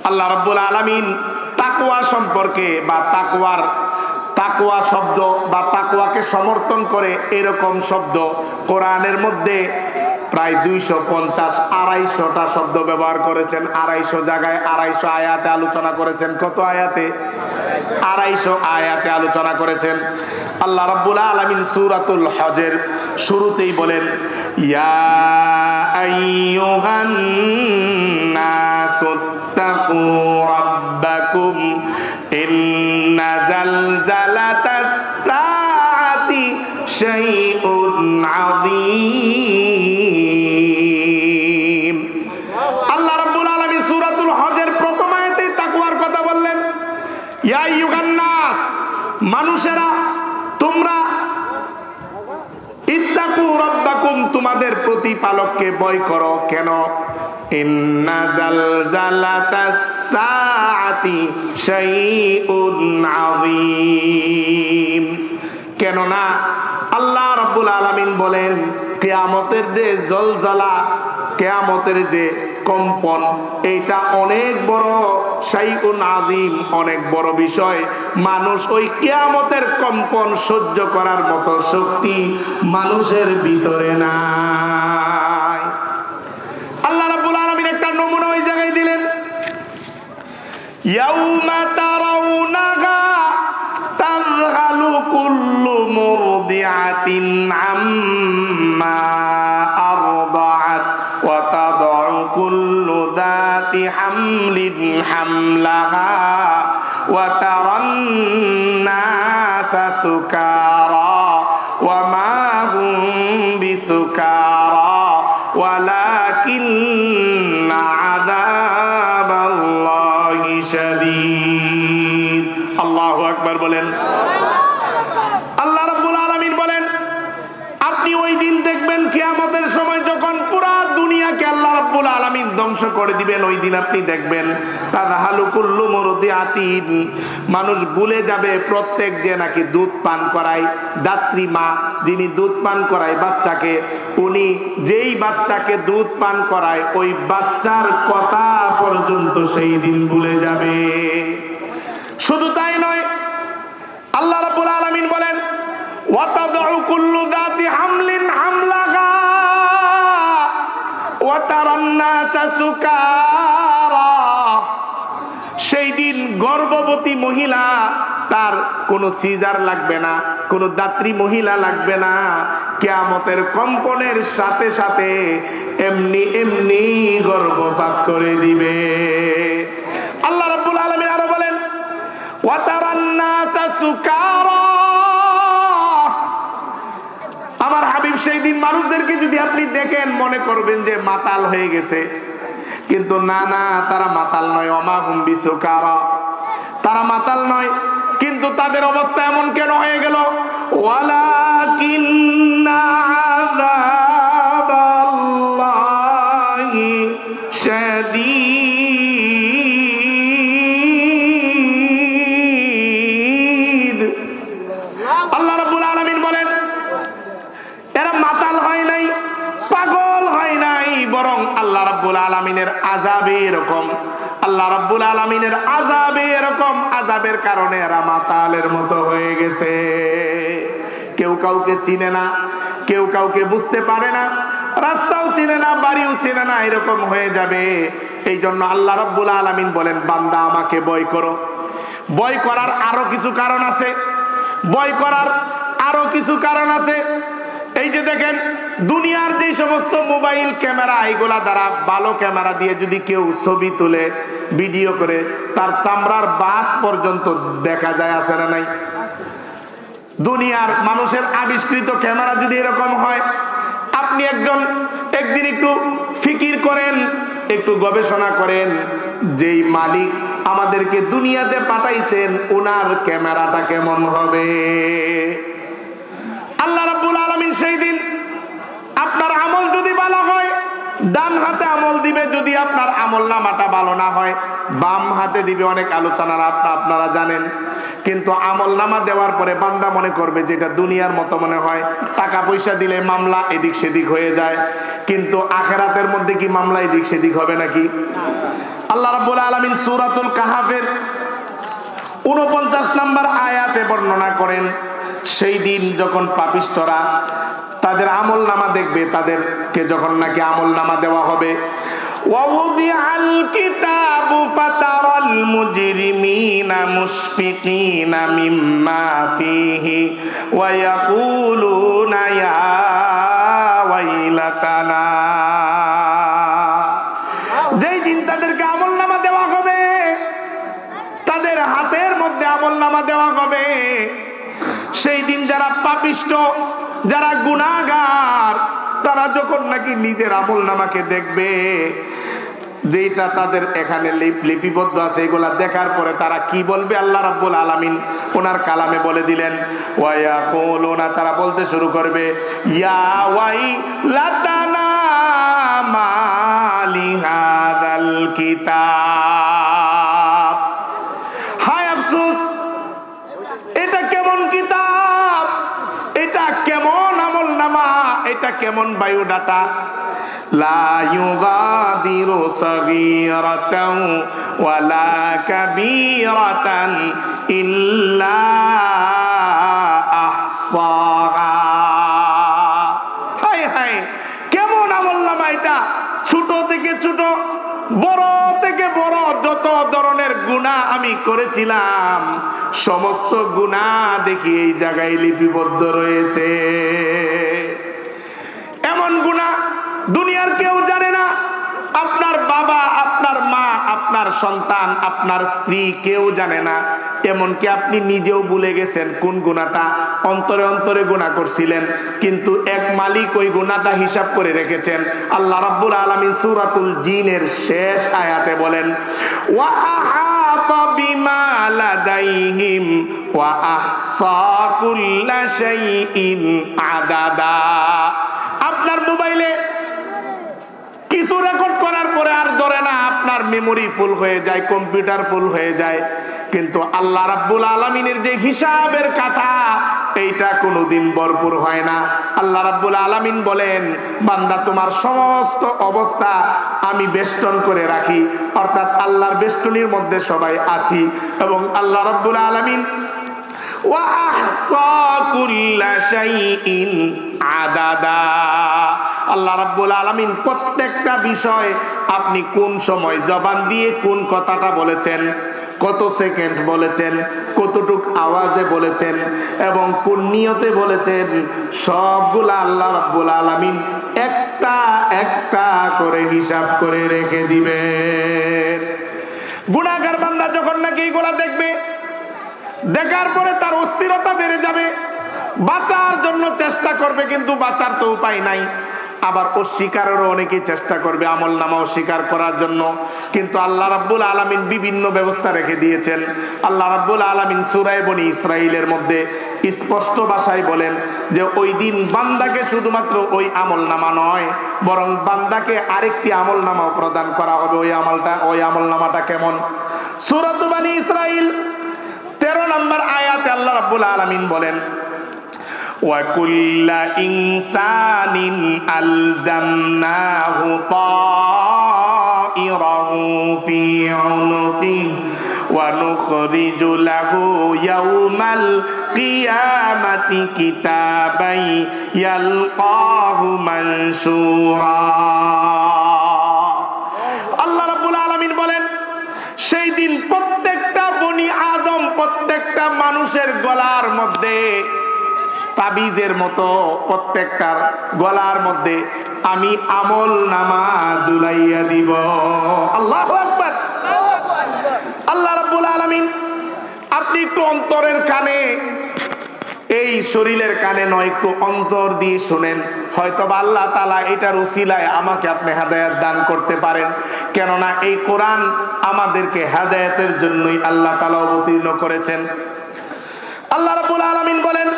আল্লাহ রাব্বুল আলামিন তাকওয়া সম্পর্কে বা তাকওয়া শব্দ বা তাকওয়াকে সমর্থন করে এরকম শব্দ কোরআনের মধ্যে প্রায় 250-250টা শব্দ ব্যবহার করেছেন। 250 জায়গায় 250 আয়াতে আলোচনা করেছেন। কত আয়াতে? 250 আয়াতে আলোচনা করেছেন। আল্লাহ রাব্বুল আলামিন সূরাতুল হজের শুরুতেই বলেন, ইয়া আইয়ুহান নাসুত্তাকু রাব্বাকুম ইন্না জালজালাতাস সাআতি শাইউন আযীম। আল্লাহ রাব্বুল আলামিন সূরাতুল হজের প্রথম আয়াতেই তাকওয়ার কথা বললেন। ইয়া আইয়ুহান নাস, মানুষেরা তোমরা, ইত্তাকু রাব্বাকুম, তোমাদের প্রতিপালককে ভয় করো। কেন? ইন্না জালজালাতাস সাআতি শাইউন আযীম। কেননা আল্লাহ রাব্বুল আলামিন বলেন, কিয়ামতের যে জলজালা, কিয়ামতের যে কম্পন, এটা অনেক বড়, শাইউন আযীম, অনেক বড় বিষয়। মানুষ ওই কিয়ামতের কম্পন সহ্য করার মতো শক্তি মানুষের ভিতরে নাই। আল্লাহ রাব্বুল আলামিন একটা নমুনা ওই জায়গায় দিলেন, ইয়াউমা তারাউনাহা তাযহালু কুল্লু মুরদিআতিন আম্মা আরদাআত ওয়া তাদউ কুল্লু যাতি হামলিন হামলাহা ওয়া তারান নাসা সুকারা ওয়া মা হুম বিসুকারা ওয়ালাকিন্না আযাবাল্লাহি শাদীদ। আল্লাহু আকবার বলেন। আল্লাহ রাব্বুল আলামিন বলেন, আপনি ওই দিন দেখবেন কিয়ামতের সময় যখন পুরা দুনিয়াকে আল্লাহ রাব্বুল আলামিন ধ্বংস করে দিবেন, ওই দিন আপনি দেখবেন তাযহালু কুল্লু মুরদিআতিন, মানুষ ভুলে যাবে প্রত্যেক যে নাকি দুধ পান করায়, দাত্রী মা যিনি দুধ পান করায় বাচ্চাকে, উনি যেই বাচ্চাকে দুধ পান করায় ওই বাচ্চার কথা পর্যন্ত সেই দিন ভুলে যাবে। শুধু তাই নয়, আল্লাহ রাব্বুল আলামিন বলেন, ওয়া তাদউ কুল্লু যাতি হামলিন হামলাহা ওয়া তারান নাসা সুকারা। সেই দিন গর্ভবতী মহিলা, তার কোনো সিজার লাগবে না, কোনো দাত্রী মহিলা লাগবে না, কিয়ামতের কম্পনের সাথে সাথে এমনি এমনি গর্ভপাত করে দিবে। আল্লাহ রাব্বুল আলামিন আরো বলেন, ওয়া তারান নাসা সুকারা। আমার হাবিব সেই দিন মানুষদেরকে যদি আপনি দেখেন মনে করবেন যে মাতাল হয়ে গেছে, কিন্তু না না, তারা মাতাল নয়। ওমা হুম বিসুকারা, তারা মাতাল নয়, কিন্তু তাদের অবস্থা এমন কেন হয়ে গেল? ওয়ালাকিন্না আযাবাল্লাহি শাদীদ। আল্লাহ রাব্বুল আলামিন বলেন, এরা মাতাল হয় নাই, পাগল হয় নাই, বরং আল্লাহ রাব্বুল আলামিনের আযাবে এরকম, আল্লাহ রাব্বুল আলামিনের আযাবে এরকম, আযাবের কারণে এরা মাতালের মতো হয়ে গেছে। কেউ কাউকে চিনে না, কেউ কাউকে বুঝতে পারে না, রাস্তাও চিনে না, বাড়িও চিনে না, এরকম হয়ে যাবে। এই জন্য আল্লাহ রাব্বুল আলামিন বলেন, বান্দা আমাকে ভয় করো। ভয় করার আরো কিছু কারণ আছে, ভয় করার আরো কিছু কারণ আছে। এই যে দেখেন, দুনিয়ার যে সমস্ত মোবাইল ক্যামেরা, এগুলা দ্বারা, ভালো ক্যামেরা দিয়ে যদি কেউ ছবি তুলে ভিডিও করে, তার চামড়ার বাস পর্যন্ত দেখা যায়, আছে না নাই? দুনিয়ার মানুষের আবিষ্কৃত ক্যামেরা যদি এরকম হয়, আপনি একদিন একটু ফিকির করেন, একটু গবেষণা করেন, যেই মালিক আমাদেরকে দুনিয়াতে পাঠাইছেন ওনার ক্যামেরাটা কেমন হবে। আল্লাহ রাব্বুল আলামিন সেই দিন আপনার আমল যদি ভালো হয় ডান হাতে আমল দিবে, যদি আপনার আমলনামাটা ভালো না হয় বাম হাতে দিবে। অনেক আলোচনা আপনারা জানেন, কিন্তু আমলনামা দেওয়ার পরে বান্দা মনে করবে যে এটা দুনিয়ার মতো মনে হয়, টাকা পয়সা দিলে মামলা এদিক সেদিক হয়ে যায়, কিন্তু আখিরাতের মধ্যে কি মামলা এদিক সেদিক হবে নাকি? আল্লাহ রাব্বুল আলামিন সূরাতুল কাহাফের 49 নম্বর আয়াতে বর্ণনা করেন, সেই দিন যখন পাপিষ্ঠরা তাদের আমলনামা দেখবে, তাদেরকে যখন নাকি আমলনামা দেওয়া হবে, ওয়াউদিআল কিতাবু ফাতারাল মুজরিমিনা মুশফিকিনা মিম্মা ফীহি ওয়া ইয়াকুলুনা ইয়া ওয়াইলাতানা। যেই দিন তাদেরকে আমলনামা দেওয়া হবে, তাদের হাতের মধ্যে আমলনামা দেওয়া হবে, সেই দিন যারা পাপিষ্ঠ, যারা গুনাহগার, তারা যখন নাকি নিজের আমলনামাকে দেখবে, যেটা তাদের এখানে লিপিবদ্ধ আছে, এগুলা দেখার পরে তারা কি বলবে? আল্লাহ রাব্বুল আলামিন ওনার কালামে বলে দিলেন, ওয়া ইয়াকুলুনা, তারা বলতে শুরু করবে, ইয়া ওয়াইলাতানা মালি হাযাল কিতাব, হায় আফসোস, এটা কেমন কিতাব, এটা কেমন আমলনামা, এটা কেমন বায়োডাটা, লা ইউগাদিরু সাগীরাতান ওয়ালা কাবীরাতান ইল্লা আহসাহা। হায় হায়, কেমন আমলনামা এটা! ছোট থেকে ছোট, বড় থেকে বড়, যত ধরনের গুনাহ আমি করেছিলাম, সমস্ত গুনাহ দেখি এই জায়গায় লিপিবদ্ধ রয়েছে। এমন গুনাহ দুনিয়ার কেউ জানে না। আপনার বাবা, আপনার মা, আপনার সন্তান, আপনার স্ত্রী, কেউ জানে না। এমনকি আপনি নিজেও ভুলে গেছেন কোন গুনাহটা অন্তরে অন্তরে গুনাহ করছিলেন, কিন্তু এক মালিক ওই গুনাহটা হিসাব করে রেখেছেন। আল্লাহ রাব্বুল আলামিন সূরাতুল জিনের শেষ আয়াতে বলেন, ওয়া আহাতা বিমা লাদাইহিম ওয়া আহসা কুল্লা শাইইন আদাদা। আপনার মোবাইলে কিছু রেকর্ড করার পরে আর ধরে না, আপনার মেমোরি ফুল হয়ে যায়, কম্পিউটার ফুল হয়ে যায়, কিন্তু আল্লাহ রাব্বুল আলামিনের যে হিসাবের কথা, এইটা কোনোদিন ভরপুর হয় না। আল্লাহ রাব্বুল আলামিন বলেন, বান্দা, তোমার সমস্ত অবস্থা আমি বেষ্টন করে রাখি, অর্থাৎ আল্লাহর বেষ্টনীর মধ্যে সবাই আছি। এবং আল্লাহ রাব্বুল আলামিন ওয়া আহসা কুল্লা শাইইন আদাদা, আল্লাহ রাব্বুল আলামিন প্রত্যেকটা বিষয়, আপনি কোন সময় জবান দিয়ে কোন কথাটা বলেছেন, কত সেকেন্ড বলেছেন, কতটুক আওয়াজে বলেছেন এবং কোন নিয়তে বলেছেন, সবগুলা আল্লাহ রাব্বুল আলামিন একটা একটা করে হিসাব করে রেখে দিবেন। গুনাহগার বান্দা যখন নাকি এগুলা দেখবে, দেখার পরে তার অস্থিরতা বেড়ে যাবে, বাঁচার জন্য চেষ্টা করবে, কিন্তু বাঁচার তো উপায় নাই। আবার অস্বীকারেরও অনেকেই চেষ্টা করবে, আমলনামা অস্বীকার করার জন্য, কিন্তু আল্লাহ রাব্বুল আলামিন বিভিন্ন ব্যবস্থা রেখে দিয়েছেন। আল্লাহ রাব্বুল আলামিন সূরা বনী ইসরাঈলের মধ্যে স্পষ্ট ভাষায় বলেন যে ওই দিন বান্দাকে শুধুমাত্র ওই আমলনামা নয়, বরং বান্দাকে আরেকটি আমলনামাও প্রদান করা হবে। ওই আমলনামাটা কেমন? সূরা বনী ইসরাঈল 13 নম্বর আয়াতে আল্লাহ রাব্বুল আলামিন বলেন, وَكُلَّ إِنسَانٍ أَلْزَمْنَاهُ طَائِرَهُ فِي عُنُقِهِ وَنُخْرِجُ لَهُ يَوْمَ الْقِيَامَةِ كِتَابًا يَلْقَاهُ مَنشُورًا। আল্লাহ রাব্বুল আলামিন বলেন, সেই দিন প্রত্যেকটা বনি আদম, প্রত্যেকটা মানুষের গলার মধ্যে তাবিজের মতো প্রত্যেকটার গলার মধ্যে আমি আমলনামা ঝুলাইয়া দিব। আল্লাহু আকবার। আল্লাহ রাব্বুল আলামিন, আপনি একটু অন্তরের কানে, এই শরীরের কানে নয়, একটু অন্তর দিয়ে শুনেন, হয়তো আল্লাহ তাআলা এটার উসিলায় আমাকে আপনি হেদায়েত দান করতে পারেন। কেননা এই কোরআন আমাদেরকে হেদায়েতের জন্যই আল্লাহ তাআলা অবতীর্ণ করেছেন। আল্লাহ রাব্বুল আলামিন বলেন,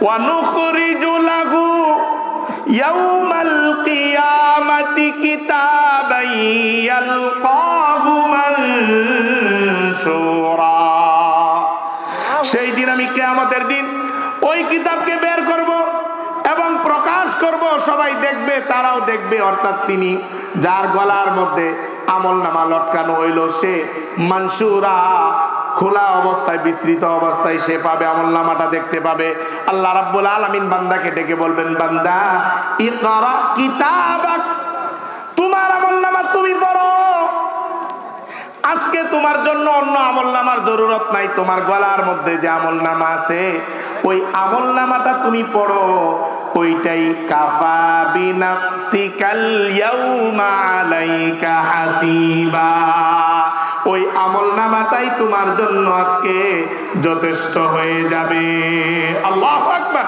ওয়া নুখরিজু লাহু ইয়াউমাল কিয়ামাতি কিতাবান ইয়ালকাহু মানশুরা। সেই দিন আমি কিয়ামতের দিন ওই কিতাবকে বের করব এবং প্রকাশ করব, সবাই দেখবে, তারাও দেখবে, অর্থাৎ তিনি যার গলার মধ্যে আমল নামা লটকানো হইল, সে মানসুরা খোলা অবস্থায়, বিস্তৃত অবস্থায় সে পাবে, আমল নামাটা দেখতে পাবে। আল্লাহ রাব্বুল আলামিন বান্দাকে ডেকে বলবেন, বান্দা ইকরা কিতাবাক, তোমার আমল নামা তুমি পড়ো। আজকে তোমার জন্য অন্য আমল নামার জরুরত নাই, তোমার গলার মধ্যে যে আমল নামা আছে ওই আমল নামাটা তুমি পড়ো, ওইটাই কাফা বিনাফসিকাল ইয়াউমা আলাইকা হাসিবা, ওই আমল নামাটাই তোমার জন্য আজকে যথেষ্ট হয়ে যাবে। আল্লাহু আকবার।